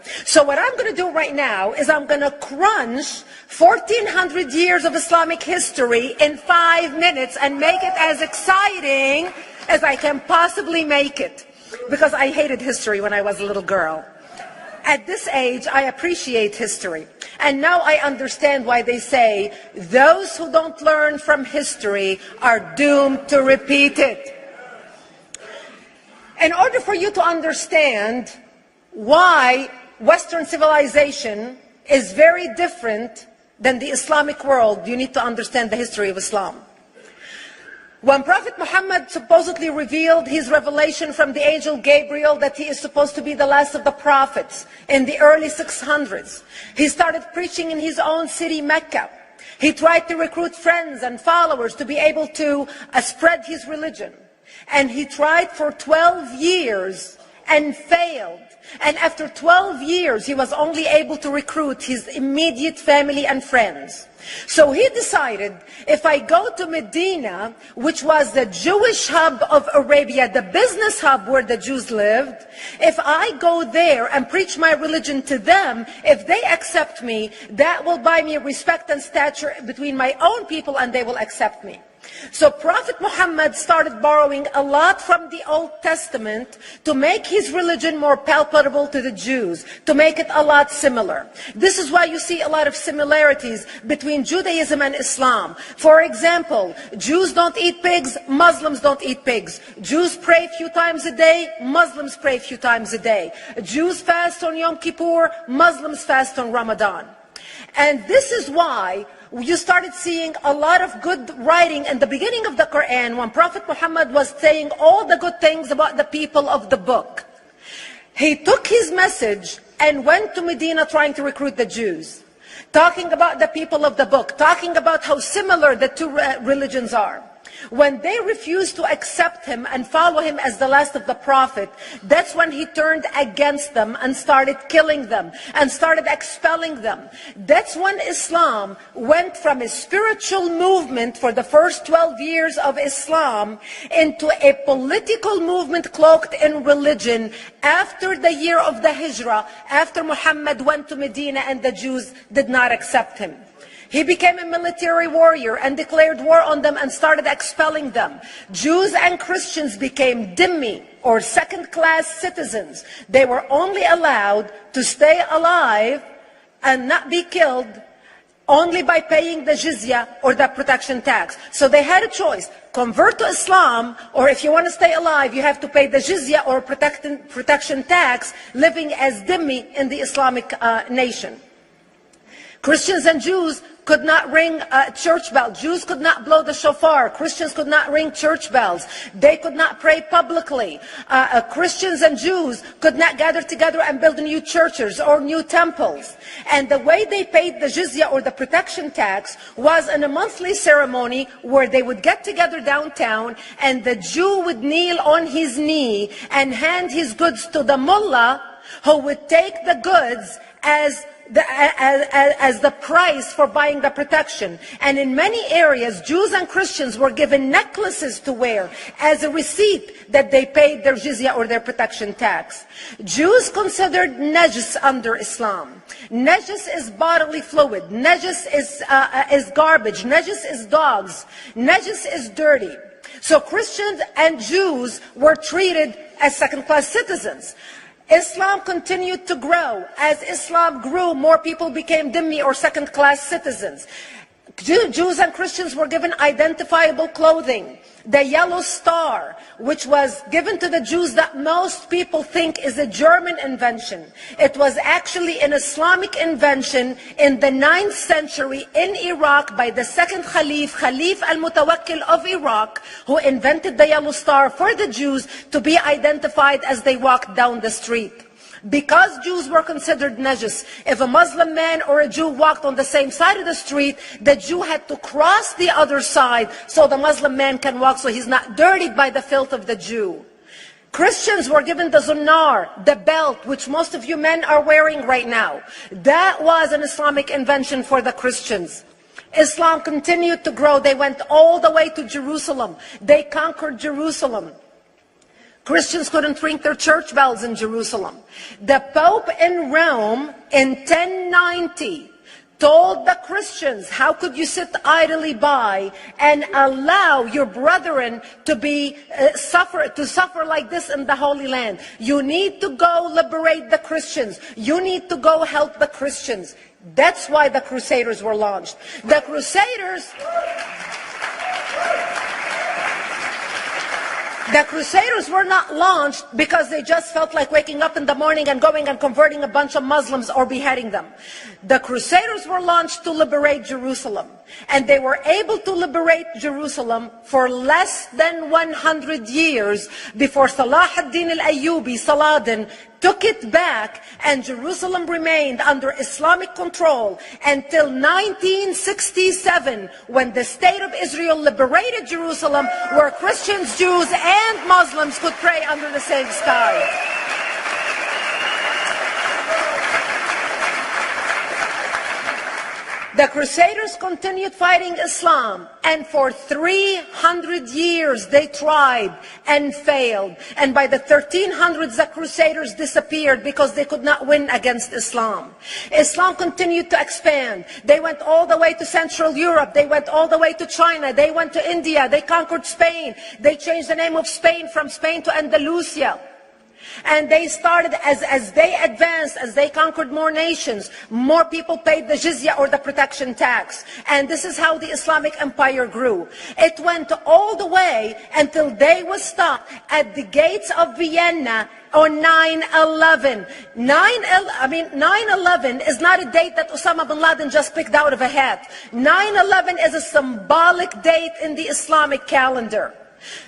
So what I'm going to do right now is I'm going to crunch 1400 years of Islamic history in 5 minutes and make it as exciting as I can possibly make it. Because I hated history when I was a little girl. At this age, I appreciate history. And now I understand why they say those who don't learn from history are doomed to repeat it. In order for you to understand why Western civilization is very different than the Islamic world, you need to understand the history of Islam. When Prophet Muhammad supposedly revealed his revelation from the angel Gabriel that he is supposed to be the last of the prophets in the early 600s, he started preaching in his own city, Mecca. He tried to recruit friends and followers to be able to spread his religion. And he tried for 12 years and failed. And after 12 years, he was only able to recruit his immediate family and friends. So he decided, if I go to Medina, which was the Jewish hub of Arabia, the business hub where the Jews lived, if I go there and preach my religion to them, if they accept me, that will buy me respect and stature between my own people, and they will accept me. So Prophet Muhammad started borrowing a lot from the Old Testament to make his religion more palpable to the Jews, to make it a lot similar. This is why you see a lot of similarities between Judaism and Islam. For example, Jews don't eat pigs, Muslims don't eat pigs. Jews pray a few times a day, Muslims pray a few times a day. Jews fast on Yom Kippur, Muslims fast on Ramadan. And this is why you started seeing a lot of good writing in the beginning of the Quran when Prophet Muhammad was saying all the good things about the people of the book. He took his message and went to Medina trying to recruit the Jews, talking about the people of the book, talking about how similar the two religions are. When they refused to accept him and follow him as the last of the prophet, that's when he turned against them and started killing them and started expelling them. That's when Islam went from a spiritual movement for the first 12 years of Islam into a political movement cloaked in religion after the year of the Hijrah, after Muhammad went to Medina and the Jews did not accept him. He became a military warrior and declared war on them and started expelling them. Jews and Christians became dhimmi, or second-class citizens. They were only allowed to stay alive and not be killed only by paying the jizya or the protection tax. So they had a choice: convert to Islam, or if you want to stay alive, you have to pay the jizya or protection tax, living as dhimmi in the Islamic nation. Christians and Jews could not ring church bells. Jews could not blow the shofar. Christians could not ring church bells. They could not pray publicly. Christians and Jews could not gather together and build new churches or new temples. And the way they paid the jizya or the protection tax was in a monthly ceremony where they would get together downtown and the Jew would kneel on his knee and hand his goods to the mullah, who would take the goods as the price for buying the protection. And in many areas, Jews and Christians were given necklaces to wear as a receipt that they paid their jizya or their protection tax. Jews considered najis under Islam. Najis is bodily fluid. Najis is garbage. Najis is dogs. Najis is dirty. So Christians and Jews were treated as second-class citizens. Islam continued to grow. As Islam grew, more people became dhimmi or second-class citizens. Jews and Christians were given identifiable clothing. The yellow star, which was given to the Jews that most people think is a German invention. It was actually an Islamic invention in the 9th century in Iraq by the second Khalif al-Mutawakkil of Iraq, who invented the yellow star for the Jews to be identified as they walked down the street. Because Jews were considered najis, if a Muslim man or a Jew walked on the same side of the street, the Jew had to cross the other side so the Muslim man can walk, so he's not dirtied by the filth of the Jew. Christians were given the zunnar, the belt, which most of you men are wearing right now. That was an Islamic invention for the Christians. Islam continued to grow. They went all the way to Jerusalem. They conquered Jerusalem. Christians couldn't ring their church bells in Jerusalem. The Pope in Rome in 1090 told the Christians, how could you sit idly by and allow your brethren to suffer like this in the Holy Land? You need to go liberate the Christians. You need to go help the Christians. That's why the Crusaders were launched. The Crusaders were not launched because they just felt like waking up in the morning and going and converting a bunch of Muslims or beheading them. The Crusaders were launched to liberate Jerusalem. And they were able to liberate Jerusalem for less than 100 years before Salah ad-Din al-Ayyubi, Saladin, took it back, and Jerusalem remained under Islamic control until 1967, when the State of Israel liberated Jerusalem, where Christians, Jews, and Muslims could pray under the same sky. The Crusaders continued fighting Islam, and for 300 years they tried and failed. And by the 1300s, the Crusaders disappeared because they could not win against Islam. Islam continued to expand. They went all the way to Central Europe. They went all the way to China. They went to India. They conquered Spain. They changed the name of Spain from Spain to Andalusia. And they started, as they advanced, as they conquered more nations, more people paid the jizya, or the protection tax. And this is how the Islamic Empire grew. It went all the way until they was stopped at the gates of Vienna on 9/11. 9/11 is not a date that Osama bin Laden just picked out of a hat. 9/11 is a symbolic date in the Islamic calendar.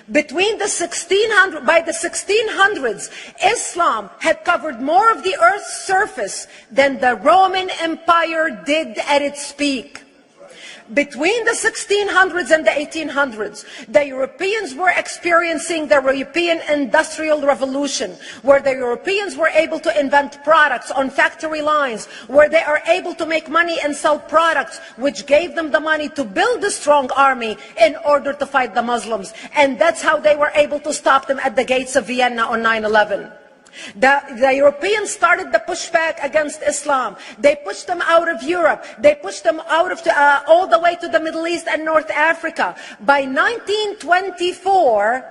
By the 1600s, Islam had covered more of the earth's surface than the Roman Empire did at its peak. Between the 1600s and the 1800s, the Europeans were experiencing the European Industrial Revolution, where the Europeans were able to invent products on factory lines, where they are able to make money and sell products, which gave them the money to build a strong army in order to fight the Muslims. And that's how they were able to stop them at the gates of Vienna on 9/11. The Europeans started the pushback against Islam. They pushed them out of Europe. They pushed them out of all the way to the Middle East and North Africa. By 1924,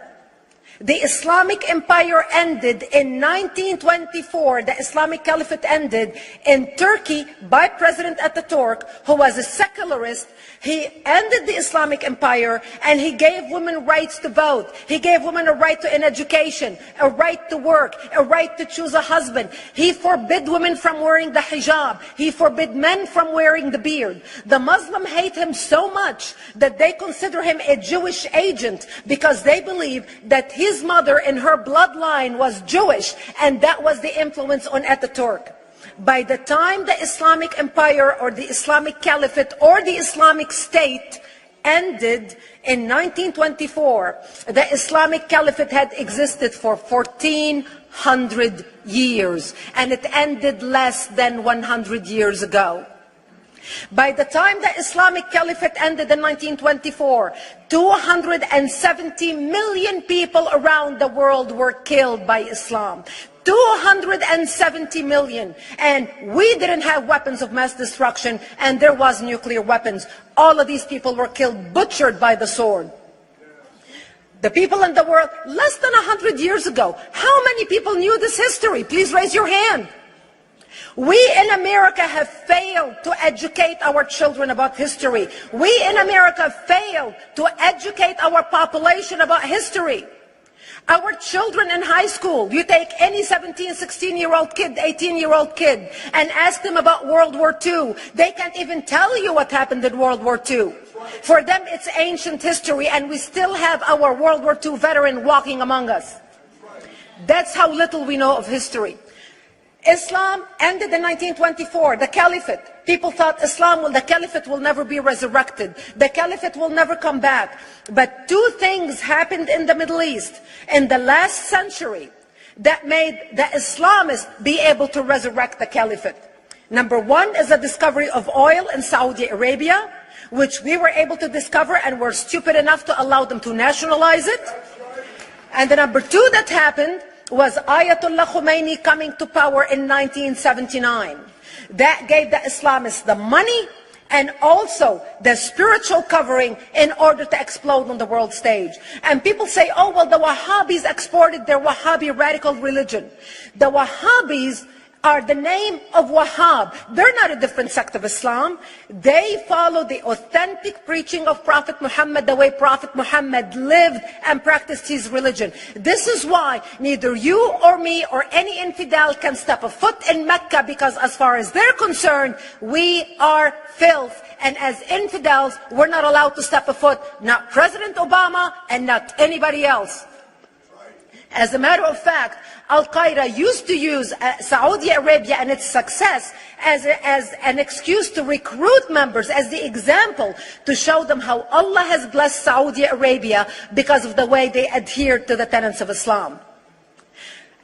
the Islamic Empire ended. In 1924, the Islamic Caliphate ended in Turkey by President Ataturk, who was a secularist. He ended the Islamic Empire, and he gave women rights to vote. He gave women a right to an education, a right to work, a right to choose a husband. He forbid women from wearing the hijab. He forbid men from wearing the beard. The Muslims hate him so much that they consider him a Jewish agent, because they believe that his mother in her bloodline was Jewish, and that was the influence on Ataturk. By the time the Islamic Empire, or the Islamic Caliphate, or the Islamic State ended in 1924, the Islamic Caliphate had existed for 1400 years, and it ended less than 100 years ago. By the time the Islamic Caliphate ended in 1924, 270 million people around the world were killed by Islam. 270 million. And we didn't have weapons of mass destruction, and there was nuclear weapons. All of these people were killed, butchered by the sword. The people in the world, less than 100 years ago, how many people knew this history? Please raise your hand. We in America have failed to educate our children about history. We in America failed to educate our population about history. Our children in high school, you take any 17, 16-year-old kid, 18-year-old kid, and ask them about World War II. They can't even tell you what happened in World War II. For them, it's ancient history, and we still have our World War II veteran walking among us. That's how little we know of history. Islam ended in 1924, the Caliphate. People thought the Caliphate will never be resurrected. The Caliphate will never come back. But two things happened in the Middle East in the last century that made the Islamists be able to resurrect the Caliphate. Number one is the discovery of oil in Saudi Arabia, which we were able to discover and were stupid enough to allow them to nationalize it. And the number two that happened was Ayatollah Khomeini coming to power in 1979. That gave the Islamists the money and also the spiritual covering in order to explode on the world stage. And people say, oh, well, the Wahhabis exported their Wahhabi radical religion. The Wahhabis are the name of Wahhab. They're not a different sect of Islam. They follow the authentic preaching of Prophet Muhammad, the way Prophet Muhammad lived and practiced his religion. This is why neither you or me or any infidel can step a foot in Mecca, because as far as they're concerned, we are filth. And as infidels, we're not allowed to step a foot, not President Obama and not anybody else. As a matter of fact, Al-Qaeda used to use Saudi Arabia and its success as an excuse to recruit members, as the example to show them how Allah has blessed Saudi Arabia because of the way they adhere to the tenets of Islam.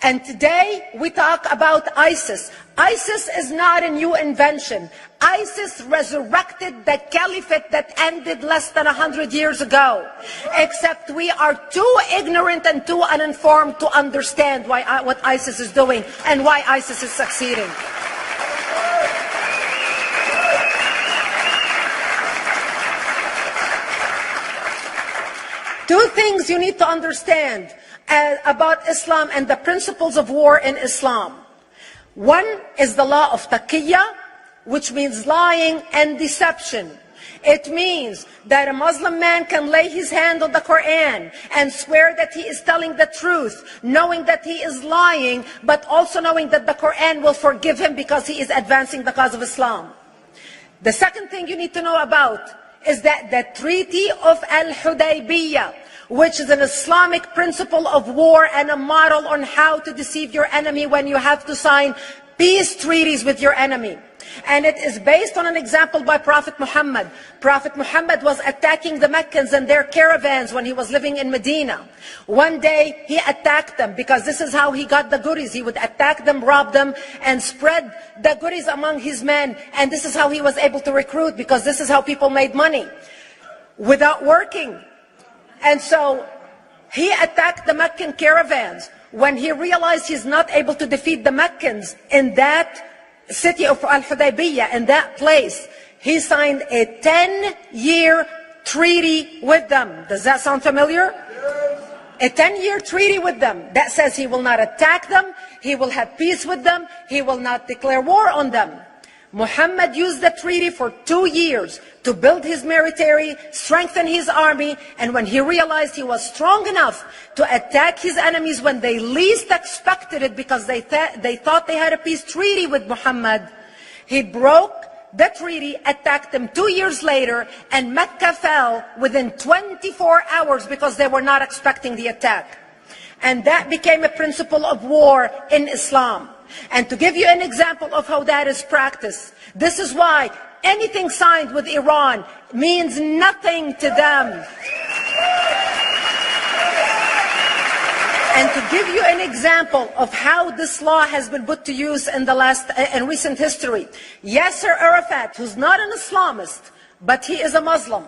And today we talk about ISIS. ISIS is not a new invention. ISIS resurrected the caliphate that ended less than 100 years ago. Except we are too ignorant and too uninformed to understand what ISIS is doing and why ISIS is succeeding. Two things you need to understand about Islam and the principles of war in Islam. One is the law of taqiyya, which means lying and deception. It means that a Muslim man can lay his hand on the Quran and swear that he is telling the truth, knowing that he is lying, but also knowing that the Quran will forgive him because he is advancing the cause of Islam. The second thing you need to know about is that the Treaty of Al-Hudaybiyah, which is an Islamic principle of war and a model on how to deceive your enemy when you have to sign peace treaties with your enemy. And it is based on an example by Prophet Muhammad. Prophet Muhammad was attacking the Meccans and their caravans when he was living in Medina. One day he attacked them because this is how he got the goodies. He would attack them, rob them, and spread the goodies among his men. And this is how he was able to recruit, because this is how people made money without working. And so he attacked the Meccan caravans. When he realized he's not able to defeat the Meccans in that city of Al-Hudaybiyah, in that place, he signed a 10-year treaty with them. Does that sound familiar? A 10-year treaty with them that says he will not attack them, he will have peace with them, he will not declare war on them. Muhammad used the treaty for 2 years to build his military, strengthen his army, and when he realized he was strong enough to attack his enemies when they least expected it, because they thought they had a peace treaty with Muhammad, he broke the treaty, attacked them 2 years later, and Mecca fell within 24 hours because they were not expecting the attack. And that became a principle of war in Islam. And to give you an example of how that is practiced, this is why anything signed with Iran means nothing to them. And to give you an example of how this law has been put to use in recent history, Yasser Arafat, who's not an Islamist, but he is a Muslim,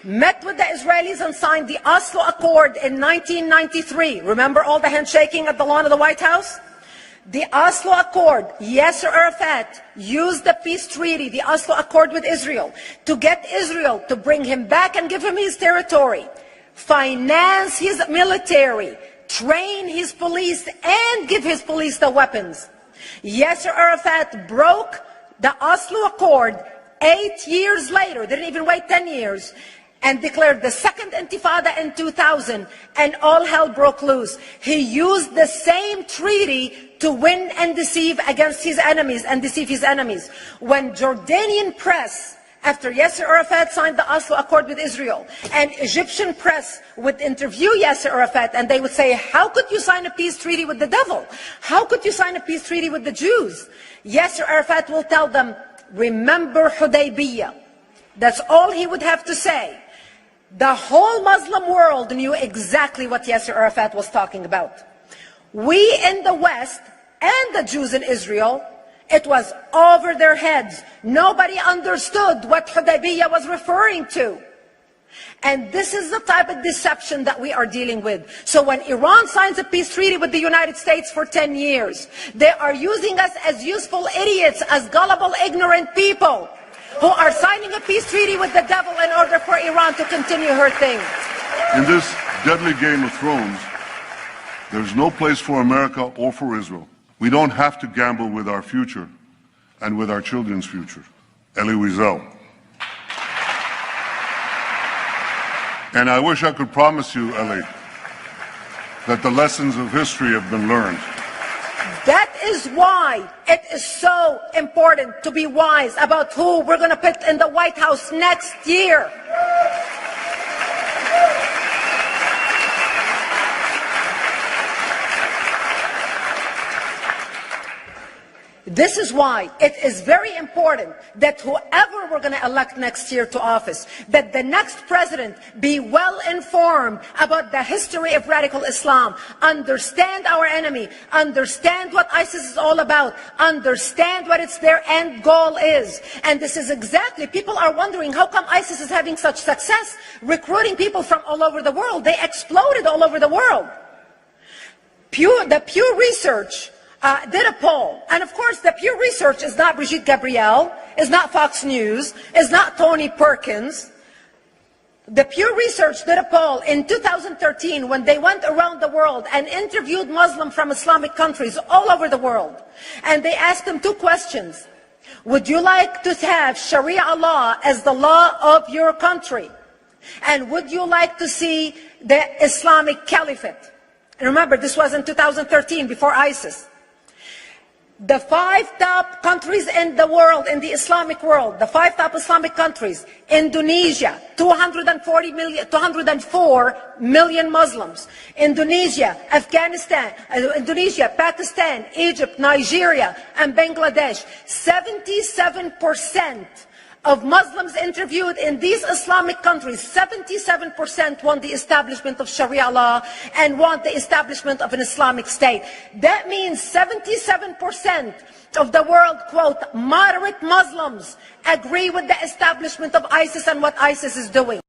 met with the Israelis and signed the Oslo Accord in 1993. Remember all the handshaking at the lawn of the White House? The Oslo Accord, Yasser Arafat used the peace treaty, the Oslo Accord with Israel, to get Israel to bring him back and give him his territory, finance his military, train his police, and give his police the weapons. Yasser Arafat broke the Oslo Accord 8 years later, didn't even wait 10 years, and declared the second intifada in 2000, and all hell broke loose. He used the same treaty to win and deceive against his enemies and deceive his enemies. When Jordanian press, after Yasser Arafat signed the Oslo Accord with Israel, and Egyptian press would interview Yasser Arafat, and they would say, how could you sign a peace treaty with the devil? How could you sign a peace treaty with the Jews? Yasser Arafat will tell them, remember Hudaybiyah. That's all he would have to say. The whole Muslim world knew exactly what Yasser Arafat was talking about. We in the West and the Jews in Israel, it was over their heads. Nobody understood what Hudaybiyah was referring to. And this is the type of deception that we are dealing with. So when Iran signs a peace treaty with the United States for 10 years, they are using us as useful idiots, as gullible, ignorant people who are signing a peace treaty with the devil in order for Iran to continue her thing. In this deadly game of thrones, there's no place for America or for Israel. We don't have to gamble with our future and with our children's future. Elie Wiesel. And I wish I could promise you, Elie, that the lessons of history have been learned. That is why it is so important to be wise about who we're going to put in the White House next year. This is why it is very important that whoever we're going to elect next year to office, that the next president be well informed about the history of radical Islam, understand our enemy, understand what ISIS is all about, understand what their end goal is. And this is exactly, people are wondering how come ISIS is having such success recruiting people from all over the world. They exploded all over the world. The Pew Research did a poll, and of course the Pew Research is not Brigitte Gabriel, is not Fox News, is not Tony Perkins. The Pew Research did a poll in 2013 when they went around the world and interviewed Muslims from Islamic countries all over the world. And they asked them two questions. Would you like to have Sharia law as the law of your country? And would you like to see the Islamic Caliphate? And remember, this was in 2013, before ISIS. The 5 top countries in the world, in the Islamic world, the 5 top Islamic countries: Indonesia, 204 million Muslims; Indonesia, Afghanistan, Indonesia, Pakistan, Egypt, Nigeria, and Bangladesh. 77% of Muslims interviewed in these Islamic countries, 77% want the establishment of Sharia law and want the establishment of an Islamic state. That means 77% of the world, quote, moderate Muslims agree with the establishment of ISIS and what ISIS is doing.